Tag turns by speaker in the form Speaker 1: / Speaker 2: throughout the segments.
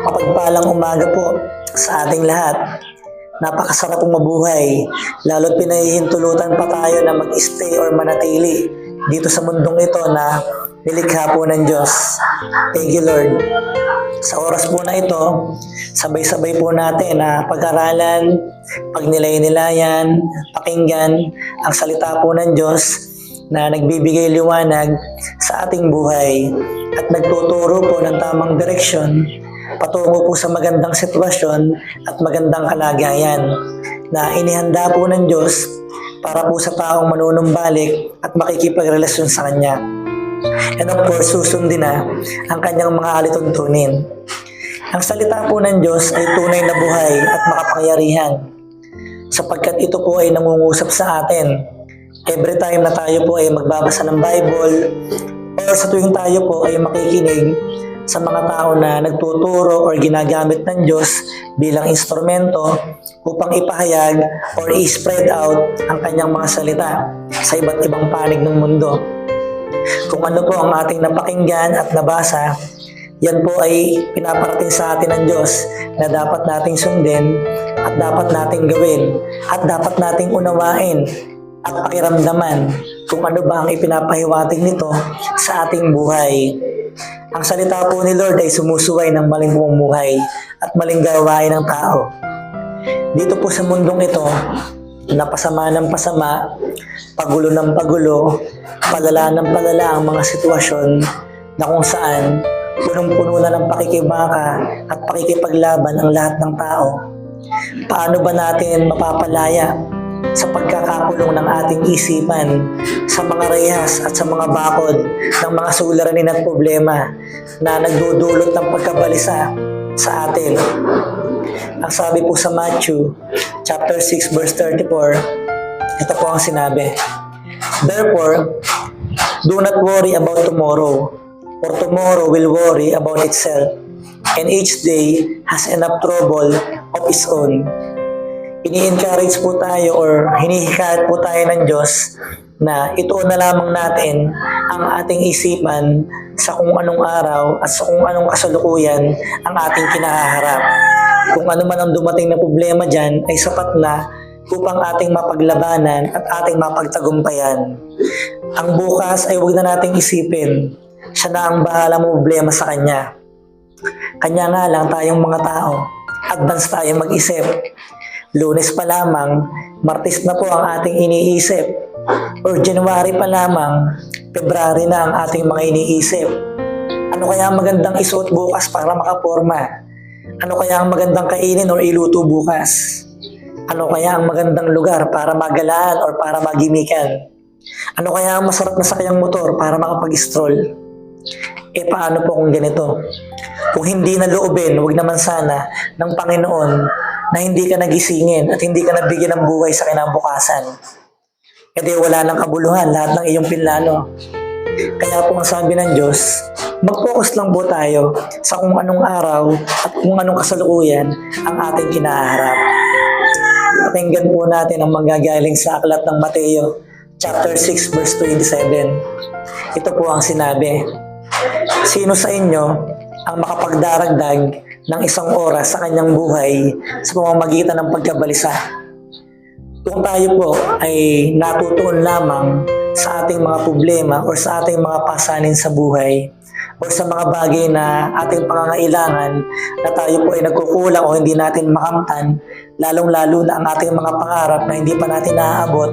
Speaker 1: Mapagpalang umaga po sa ating lahat. Napakasarap pong mabuhay, lalo't pinahihintulutan pa tayo na mag-stay or manatili dito sa mundong ito na nilikha po ng Diyos. Thank you, Lord. Sa oras po na ito, sabay-sabay po natin na pag-aralan, pagnilay-nilayan, pakinggan ang salita po ng Diyos na nagbibigay liwanag sa ating buhay at nagtuturo po ng tamang direksyon patungo po sa magandang sitwasyon at magandang kalagayan na inihanda po ng Diyos para po sa taong manunumbalik at makikipagrelasyon sa Kanya. And of course, susundin na ang Kanyang mga alituntunin. Ang salita po ng Diyos ay tunay na buhay at makapangyarihan sapagkat ito po ay nangungusap sa atin. Every time na tayo po ay magbabasa ng Bible or sa tuwing tayo po ay makikinig sa mga tao na nagtuturo or ginagamit ng Diyos bilang instrumento upang ipahayag or i-spread out ang kanyang mga salita sa iba't ibang panig ng mundo. Kung ano po ang ating napakinggan at nabasa, yan po ay pinaparating sa atin ng Diyos na dapat nating sundin at dapat nating gawin at dapat nating unawain at pakiramdaman kung ano ba ang ipinapahiwatig nito sa ating buhay. Ang salita po ni Lord ay sumusuway ng maling pamumuhay at maling gawain ng tao. Dito po sa mundong ito, napasama ng pasama, pagulo ng pagulo, palala ng palala ang mga sitwasyon na kung saan punong-puno na ng pakikibaka at pakikipaglaban ang lahat ng tao. Paano ba natin mapapalaya sa pagkakakulong ng ating isipan, sa mga rehas at sa mga bakod ng mga suliranin at problema na nagdudulot ng pagkabalisa sa atin? Ang sabi po sa Matthew chapter 6 verse 34, ito po ang sinabi, "Therefore, do not worry about tomorrow, for tomorrow will worry about itself, and each day has enough trouble of its own." Ini-encourage po tayo or hinihikayat po tayo ng Diyos na ituon na lamang natin ang ating isipan sa kung anong araw at sa kung anong kasalukuyan ang ating kinaharap. Kung ano man ang dumating na problema dyan ay sapat na upang ating mapaglabanan at ating mapagtagumpayan. Ang bukas ay huwag na nating isipin. Siya na ang bahala mo problema sa Kanya. Kanya nga lang tayong mga tao. Advance tayo mag-isip. Lunes pa lamang, Martes na po ang ating iniisip. Or January pa lamang, February na ang ating mga iniisip. Ano kaya ang magandang isuot bukas para makaporma? Ano kaya ang magandang kainin or iluto bukas? Ano kaya ang magandang lugar para magalaan or para magimikan? Ano kaya ang masarap na sakyang motor para makapag-stroll? Paano po kung ganito? Kung hindi na loobin, wag naman sana ng Panginoon na hindi ka nagisingin at hindi ka nabigyan ng buhay sa kinabukasan. Kasi wala nang kabuluhan lahat ng iyong pinlano. Kaya po ang sabi ng Diyos, mag-focus lang po tayo sa kung anong araw at kung anong kasalukuyan ang ating kinaharap. Pakinggan po natin ang manggagaling sa aklat ng Mateo, chapter 6, verse 27. Ito po ang sinabi, "Sino sa inyo ang makapagdaragdag ng isang oras sa kanyang buhay sa pamamagitan ng pagkabalisa?" Kung tayo po ay natutuon lamang sa ating mga problema o sa ating mga pasanin sa buhay o sa mga bagay na ating pangangailangan na tayo po ay nagkukulang o hindi natin makamtan, lalong-lalo na ang ating mga pangarap na hindi pa natin naaabot,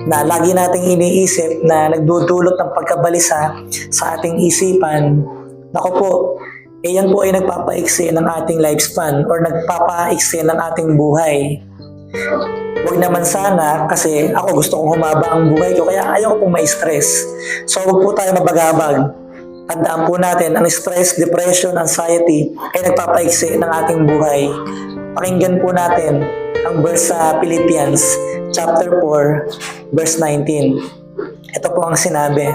Speaker 1: na lagi nating iniisip na nagdudulot ng pagkabalisa sa ating isipan, naku po, yan po ay nagpapaiksi ng ating lifespan or nagpapaiksi ng ating buhay. Huwag naman sana kasi ako gusto kong humaba ang buhay ko kaya ayaw ko pong ma-stress. So huwag po tayo mabagabag. Tandaan po natin, ang stress, depression, anxiety ay nagpapaiksi ng ating buhay. Pakinggan po natin ang verse sa Philippians chapter 4 verse 19. Ito po ang sinabi,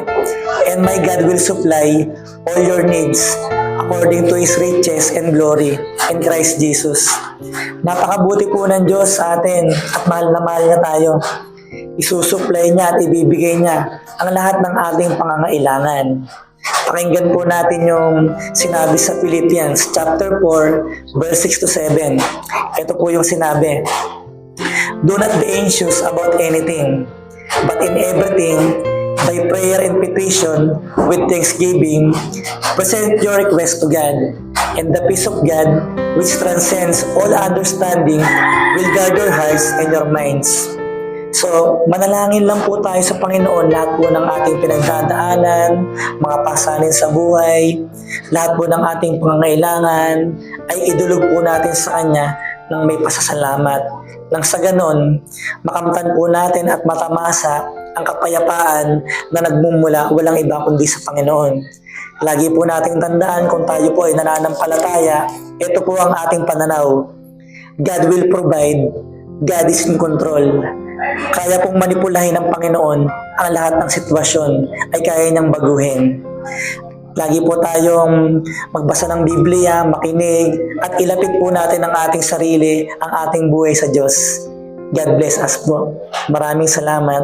Speaker 1: "And my God will supply all your needs according to His riches and glory in Christ Jesus." Napakabuti po ng Diyos sa atin at mahal na mahal niya tayo. Isusupply niya at ibibigay niya ang lahat ng ating pangangailangan. Pakinggan po natin yung sinabi sa Philippians chapter 4 verse 6 to 7. Ito po yung sinabi. Do not be anxious about anything, but in everything, by prayer and petition, with thanksgiving, present your request to God, and the peace of God, which transcends all understanding, will guard your hearts and your minds. So, manalangin lang po tayo sa Panginoon lahat po ng ating pinagdadaanan, mga pasanin sa buhay, lahat po ng ating pangangailangan, ay idulog po natin sa Kanya ng may pasasalamat. Nang sa ganon, makamtan po natin at matamasa ang kapayapaan na nagmumula walang iba kundi sa Panginoon. Lagi po nating tandaan kung tayo po ay nananampalataya, ito po ang ating pananaw. God will provide, God is in control. Kaya pong manipulahin ng Panginoon ang lahat ng sitwasyon ay kaya niyang baguhin. Lagi po tayong magbasa ng Biblia, makinig, at ilapit po natin ang ating sarili, ang ating buhay sa Diyos. God bless us po. Maraming salamat.